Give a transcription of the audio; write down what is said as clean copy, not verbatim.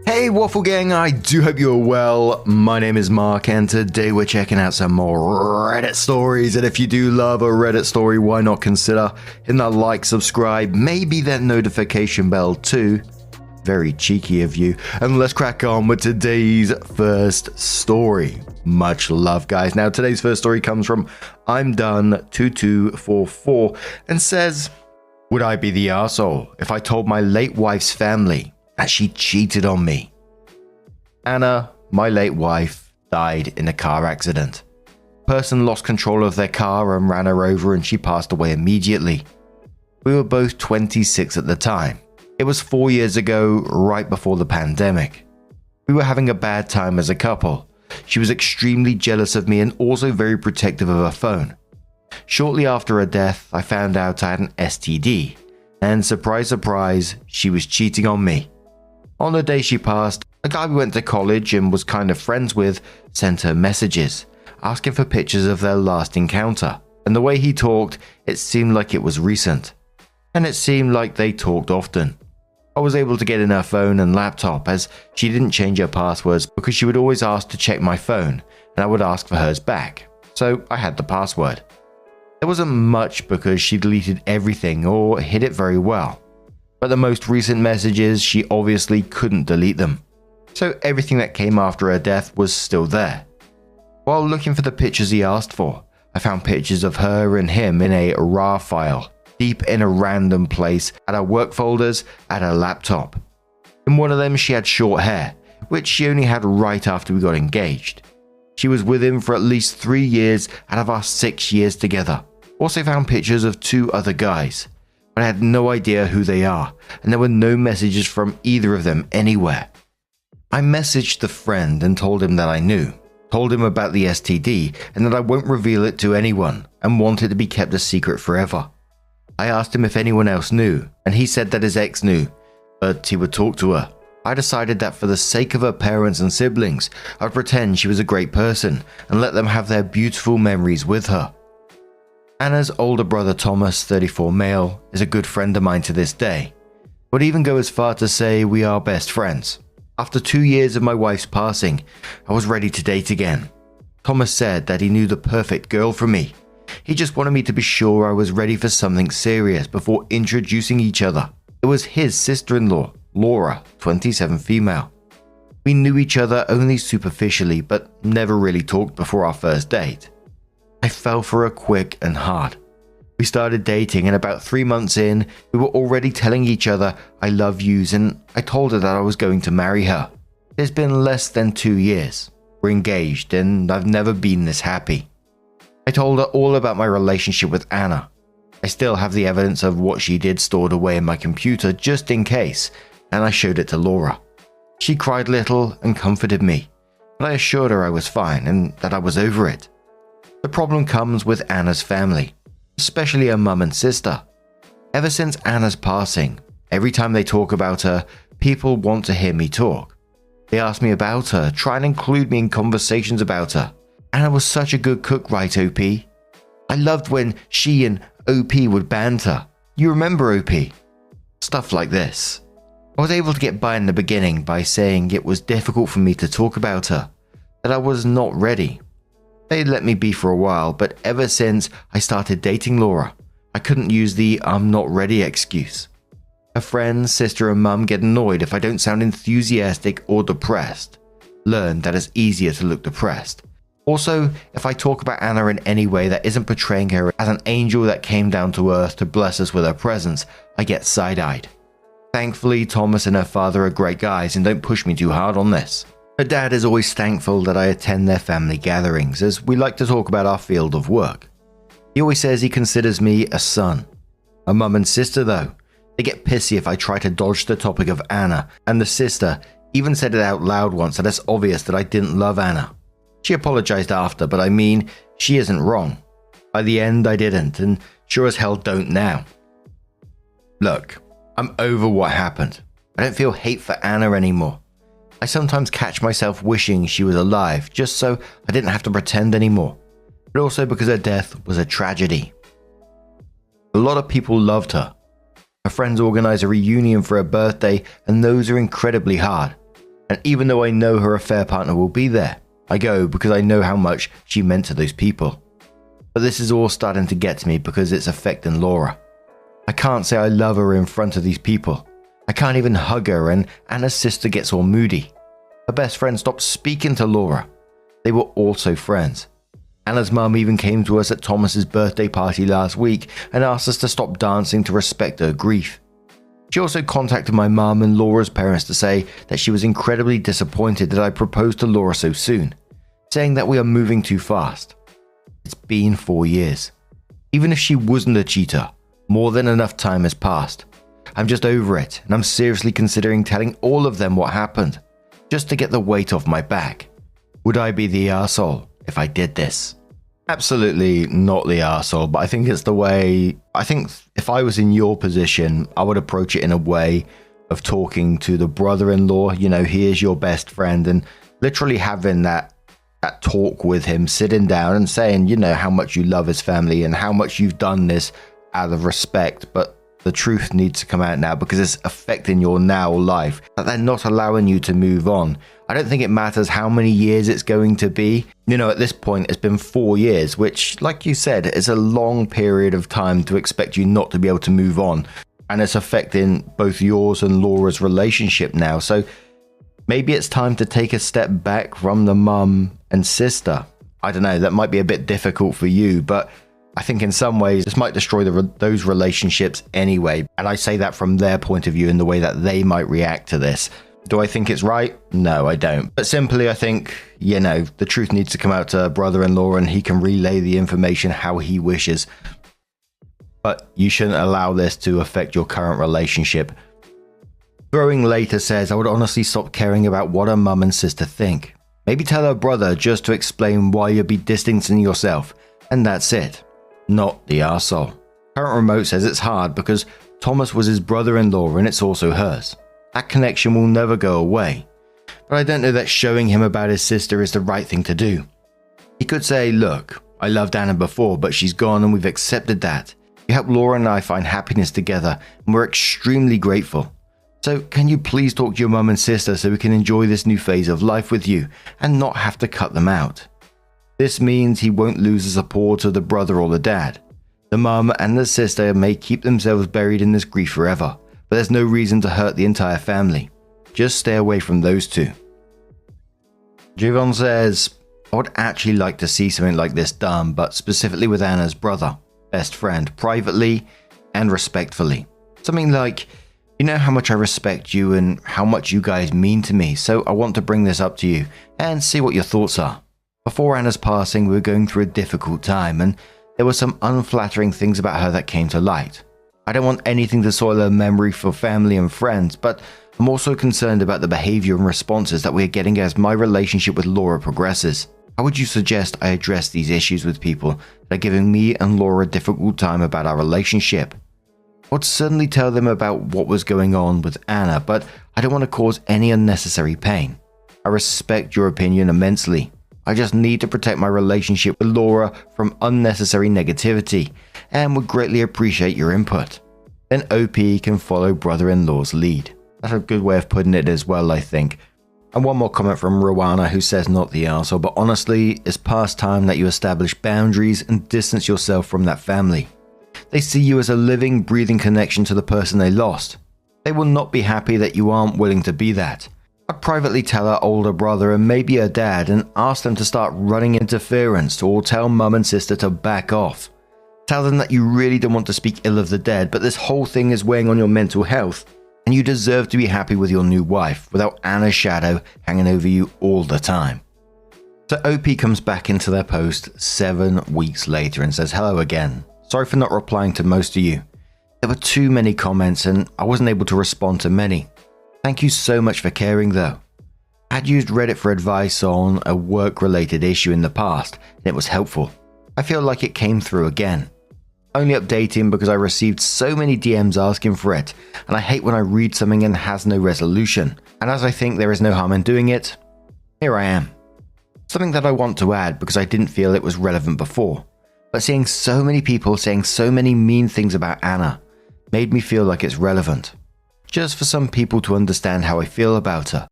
Hey Waffle Gang, I do hope you're well. My name is Mark and today we're checking out some more Reddit stories, and if you do love a Reddit story, why not consider hitting that like, subscribe, maybe that notification bell too. Very cheeky of you. And let's crack on with today's first story. Much love, guys. Now today's first story comes from I'm Done 2244 and says, would I be the arsehole if I told my late wife's family that she cheated on me? Anna, my late wife, died in a car accident. Person lost control of their car and ran her over, and she passed away immediately. We were both 26 at the time. It was 4 years ago, right before the pandemic. We were having a bad time as a couple. She was extremely jealous of me and also very protective of her phone. Shortly after her death, I found out I had an STD, and surprise, surprise, she was cheating on me. On the day she passed, a guy we went to college and was kind of friends with sent her messages, asking for pictures of their last encounter, and the way he talked, it seemed like it was recent. And it seemed like they talked often. I was able to get in her phone and laptop as she didn't change her passwords because she would always ask to check my phone and I would ask for hers back, so I had the password. There wasn't much because she deleted everything or hid it very well. But the most recent messages, she obviously couldn't delete them. So everything that came after her death was still there. While looking for the pictures he asked for, I found pictures of her and him in a RAR file, deep in a random place at her work folders at her laptop. In one of them she had short hair, which she only had right after we got engaged. She was with him for at least 3 years out of our 6 years together. Also found pictures of 2 other guys. I had no idea who they are, and there were no messages from either of them anywhere. I messaged the friend and told him that I knew, told him about the STD and that I won't reveal it to anyone and want it to be kept a secret forever. I asked him if anyone else knew, and he said that his ex knew, but he would talk to her. I decided that for the sake of her parents and siblings, I'd pretend she was a great person and let them have their beautiful memories with her. Anna's older brother Thomas, 34 male, is a good friend of mine to this day. I would even go as far to say we are best friends. After 2 years of my wife's passing, I was ready to date again. Thomas said that he knew the perfect girl for me. He just wanted me to be sure I was ready for something serious before introducing each other. It was his sister-in-law, Laura, 27 female. We knew each other only superficially, but never really talked before our first date. I fell for her quick and hard. We started dating, and about 3 months in, we were already telling each other I love yous, and I told her that I was going to marry her. It's been less than 2 years. We're engaged, and I've never been this happy. I told her all about my relationship with Anna. I still have the evidence of what she did stored away in my computer just in case, and I showed it to Laura. She cried little and comforted me, but I assured her I was fine and that I was over it. The problem comes with Anna's family, especially her mum and sister. Ever since Anna's passing, every time they talk about her, people want to hear me talk. They ask me about her, try and include me in conversations about her. Anna was such a good cook, right, OP? I loved when she and OP would banter. You remember OP? Stuff like this. I was able to get by in the beginning by saying it was difficult for me to talk about her, that I was not ready. They let me be for a while, but ever since I started dating Laura, I couldn't use the I'm not ready excuse. Her friends, sister and mum get annoyed if I don't sound enthusiastic or depressed. Learn that it's easier to look depressed. Also, if I talk about Anna in any way that isn't portraying her as an angel that came down to earth to bless us with her presence, I get side-eyed. Thankfully, Thomas and her father are great guys and don't push me too hard on this. Her dad is always thankful that I attend their family gatherings, as we like to talk about our field of work. He always says he considers me a son. Her mum and sister, though, they get pissy if I try to dodge the topic of Anna, and the sister even said it out loud once that it's obvious that I didn't love Anna. She apologized after, but I mean, she isn't wrong. By the end, I didn't, and sure as hell don't now. Look, I'm over what happened. I don't feel hate for Anna anymore. I sometimes catch myself wishing she was alive, just so I didn't have to pretend anymore, but also because her death was a tragedy. A lot of people loved her. Her friends organize a reunion for her birthday, and those are incredibly hard. And even though I know her affair partner will be there, I go because I know how much she meant to those people. But this is all starting to get to me because it's affecting Laura. I can't say I love her in front of these people. I can't even hug her, and Anna's sister gets all moody. Her best friend stopped speaking to Laura. They were also friends. Anna's mum even came to us at Thomas's birthday party last week and asked us to stop dancing to respect her grief. She also contacted my mum and Laura's parents to say that she was incredibly disappointed that I proposed to Laura so soon, saying that we are moving too fast. It's been 4 years. Even if she wasn't a cheater, more than enough time has passed. I'm just over it, and I'm seriously considering telling all of them what happened, just to get the weight off my back. Would I be the arsehole if I did this? Absolutely not the arsehole, but I think it's the way, I think if I was in your position, I would approach it in a way of talking to the brother-in-law, he is your best friend, and literally having that talk with him, sitting down and saying, how much you love his family and how much you've done this out of respect, but the truth needs to come out now because it's affecting your now life, that they're not allowing you to move on. I don't think it matters how many years it's going to be. At this point, it's been 4 years, which, like you said, is a long period of time to expect you not to be able to move on. And it's affecting both yours and Laura's relationship now. So maybe it's time to take a step back from the mum and sister. I don't know, that might be a bit difficult for you, but I think in some ways this might destroy those relationships anyway. And I say that from their point of view and the way that they might react to this. Do I think it's right? No, I don't. But simply, I think, the truth needs to come out to brother-in-law and he can relay the information how he wishes. But you shouldn't allow this to affect your current relationship. Growing later says, I would honestly stop caring about what her mum and sister think. Maybe tell her brother just to explain why you'll be distancing yourself. And that's it. Not the arsehole. Current remote says it's hard because Thomas was his brother-in-law and it's also hers. That connection will never go away. But I don't know that showing him about his sister is the right thing to do. He could say, look, I loved Anna before, but she's gone and we've accepted that. You helped Laura and I find happiness together and we're extremely grateful. So can you please talk to your mum and sister so we can enjoy this new phase of life with you and not have to cut them out? This means he won't lose the support of the brother or the dad. The mum and the sister may keep themselves buried in this grief forever, but there's no reason to hurt the entire family. Just stay away from those two. Javon says, I would actually like to see something like this done, but specifically with Anna's brother, best friend, privately and respectfully. Something like, you know how much I respect you and how much you guys mean to me, so I want to bring this up to you and see what your thoughts are. Before Anna's passing, we were going through a difficult time and there were some unflattering things about her that came to light. I don't want anything to soil her memory for family and friends, but I'm also concerned about the behavior and responses that we are getting as my relationship with Laura progresses. How would you suggest I address these issues with people that are giving me and Laura a difficult time about our relationship? I would certainly tell them about what was going on with Anna, but I don't want to cause any unnecessary pain. I respect your opinion immensely. I just need to protect my relationship with Laura from unnecessary negativity and would greatly appreciate your input. Then OP can follow brother-in-law's lead. That's a good way of putting it as well, I think. And one more comment from Rowana who says not the arsehole, but honestly, it's past time that you establish boundaries and distance yourself from that family. They see you as a living, breathing connection to the person they lost. They will not be happy that you aren't willing to be that. I'd privately tell her older brother and maybe her dad and ask them to start running interference or tell mum and sister to back off. Tell them that you really don't want to speak ill of the dead, but this whole thing is weighing on your mental health and you deserve to be happy with your new wife without Anna's shadow hanging over you all the time. So OP comes back into their post 7 weeks later and says hello again. Sorry for not replying to most of you. There were too many comments and I wasn't able to respond to many. Thank you so much for caring though. I had used Reddit for advice on a work-related issue in the past and it was helpful. I feel like it came through again. Only updating because I received so many DMs asking for it and I hate when I read something and has no resolution. And as I think there is no harm in doing it, here I am. Something that I want to add because I didn't feel it was relevant before. But seeing so many people saying so many mean things about Anna made me feel like it's relevant. Just for some people to understand how I feel about her.